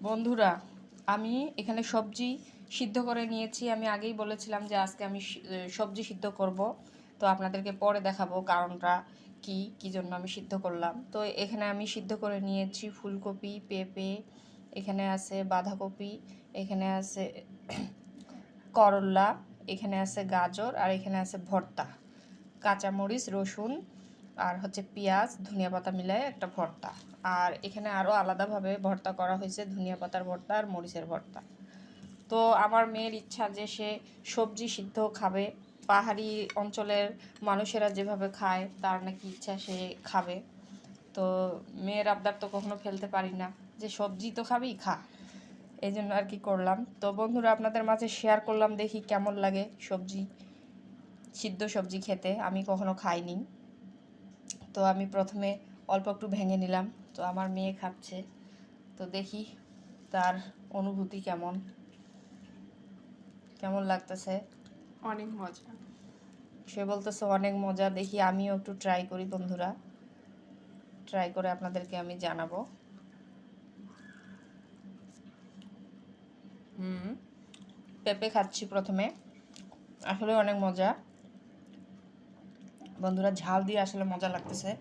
বন্ধুরা, আমি এখানে সবজি সিদ্ধ করে নিয়েছি। আমি আগেই বলেছিলাম যে আজকে আমি সবজি সিদ্ধ করব। তো আপনাদেরকে পরে দেখাবো কারণটা কি জন্য আমি সিদ্ধ করলাম। তো এখানে আমি সিদ্ধ করে নিয়েছি ফুলকপি, পেঁপে, এখানে আছে বাঁধাকপি, এখানে আছে করলা, এখানে আছে গাজর, আর এখানে আছে ভর্তা, কাঁচামরিচ, রসুন, আর হচ্ছে পেঁয়াজ, ধনিয়া পাতা মিলায় একটা ভর্তা। আর এখানে আরও আলাদাভাবে ভর্তা করা হয়েছে, ধনিয়া পাতার ভর্তা আর মরিচের ভর্তা। তো আমার মেয়ের ইচ্ছা যে সে সবজি সিদ্ধ খাবে। পাহাড়ি অঞ্চলের মানুষেরা যেভাবে খায় তার নাকি ইচ্ছা সে খাবে। তো মেয়ের আবদার তো কখনো ফেলতে পারি না, যে সবজি তো খাবি, খা। এই জন্য আর কি করলাম। তো বন্ধুরা, আপনাদের মাঝে শেয়ার করলাম, দেখি কেমন লাগে সবজি, সিদ্ধ সবজি খেতে। আমি কখনো খাইনি। তো আমি প্রথমে অল্প একটু ভেঙে নিলাম। তো আমার মেয়ে খাচ্ছে, তো দেখি তার অনুভূতি কেমন কেমন লাগতেছে। অনেক মজা। সে বলতেছে অনেক মজা। দেখি আমিও একটু ট্রাই করি বন্ধুরা, ট্রাই করে আপনাদেরকে আমি জানাবো। পেঁপে খাচ্ছি প্রথমে, আসলে অনেক মজা বন্ধুরা, ঝাল দিয়ে আসলে মজা লাগতেছে।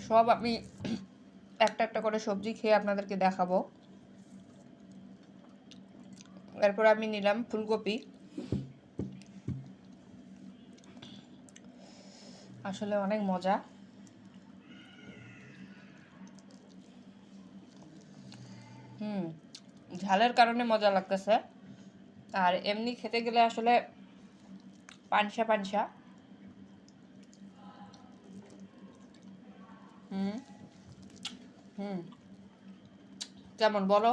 সব আমি একটা একটা করে সবজি খেয়ে আপনাদেরকে দেখাবো। এরপর আমি নিলাম ফুলকপি। আসলে অনেক মজা। ঝালের কারণে মজা লাগতেছে, আর এমনি খেতে গেলে আসলে পানসা পানসা। হুম হুম কেমন বলো?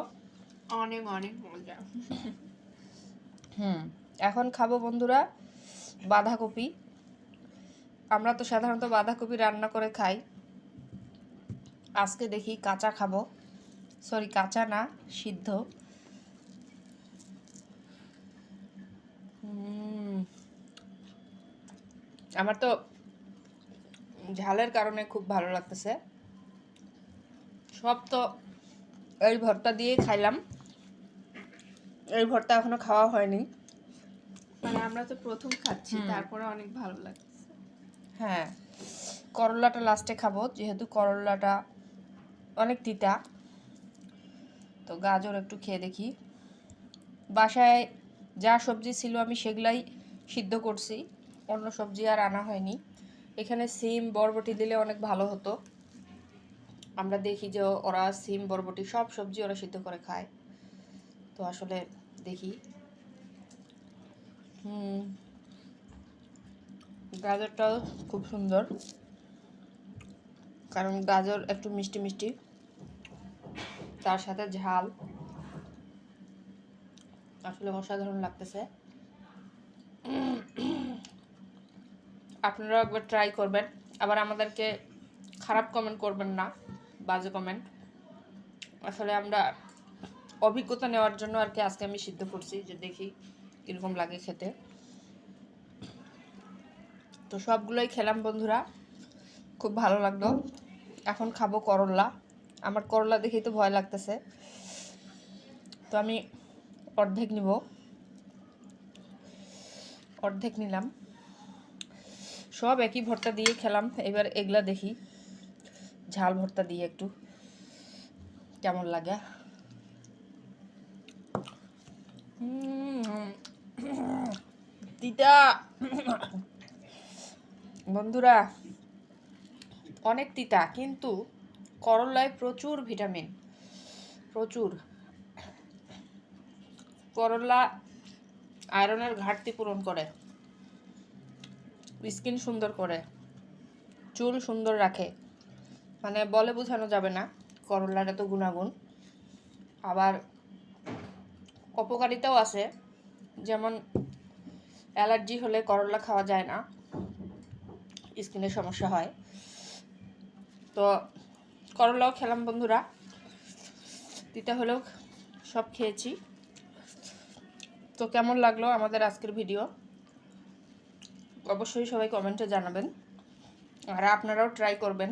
অনেক অনেক মজা। এখন খাবো বন্ধুরা বাঁধাকপি। আমরা তো সাধারণত বাঁধাকপি রান্না করে খাই, আজকে দেখি কাঁচা খাবো। সরি, কাঁচা না, সিদ্ধ। আমার তো ঝালের কারণে খুব ভালো লাগতেছে। সব তো এই ভর্তা দিয়ে খাইলাম, এই ভর্তা এখনো খাওয়া হয়নি। মানে আমরা তো প্রথম খাচ্ছি, তারপরে অনেক ভালো লাগছে। হ্যাঁ, করলাটা লাস্টে খাবো, যেহেতু করলাটা অনেক তিতা। তো গাজর একটু খেয়ে দেখি। বাসায় যা সবজি ছিল আমি সেগুলাই সিদ্ধ করছি, অন্য সবজি আর আনা হয়নি। এখানে সিম বরবটি দিলে অনেক ভালো হতো। আমরা দেখি যে ওরা সিম বরবটি সব সবজি ওরা সিদ্ধ করে খায়। তো আসলে দেখি। গাজরটাও খুব সুন্দর, কারণ গাজর একটু মিষ্টি মিষ্টি, তার সাথে ঝাল, আসলে অসাধারণ লাগতেছে। আপনারা একবার ট্রাই করবেন, আবার আমাদেরকে খারাপ কমেন্ট করবেন না, বাজে কমেন্ট। আসলে আমরা অভিজ্ঞতা নেওয়ার জন্য আর কি আজকে আমি সিদ্ধ করছি, যে দেখি কীরকম লাগে খেতে। তো সবগুলোই খেলাম বন্ধুরা, খুব ভালো লাগলো। এখন খাবো করলা। আমার করলা দেখেই তো ভয় লাগতেছে, তো আমি অর্ধেক নিব, অর্ধেক নিলাম। সব একই ভর্তা দিয়ে খেলাম, এবার এগুলা দেখি ঝাল ভর্তা দিয়ে একটু কেমন লাগে। তিতা বন্ধুরা, অনেক তিতা, কিন্তু করলায় প্রচুর ভিটামিন, প্রচুর। করলা আয়রনের ঘাটতি পূরণ করে, স্কিন সুন্দর করে, চুল সুন্দর রাখে। মানে বলে বোঝানো যাবে না করলার এত গুণাগুণ। আবার অপকারিতাও আছে, যেমন অ্যালার্জি হলে করলা খাওয়া যায় না, স্কিনের সমস্যা হয়। তো করলাও খেলাম বন্ধুরা, তিতা হলেও সব খেয়েছি। তো কেমন লাগলো আমাদের আজকের ভিডিও অবশ্যই সবাই কমেন্টে জানাবেন, আর আপনারাও ট্রাই করবেন।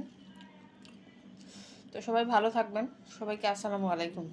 তো সবাই ভালো থাকবেন, সবাইকে আসসালামু আলাইকুম।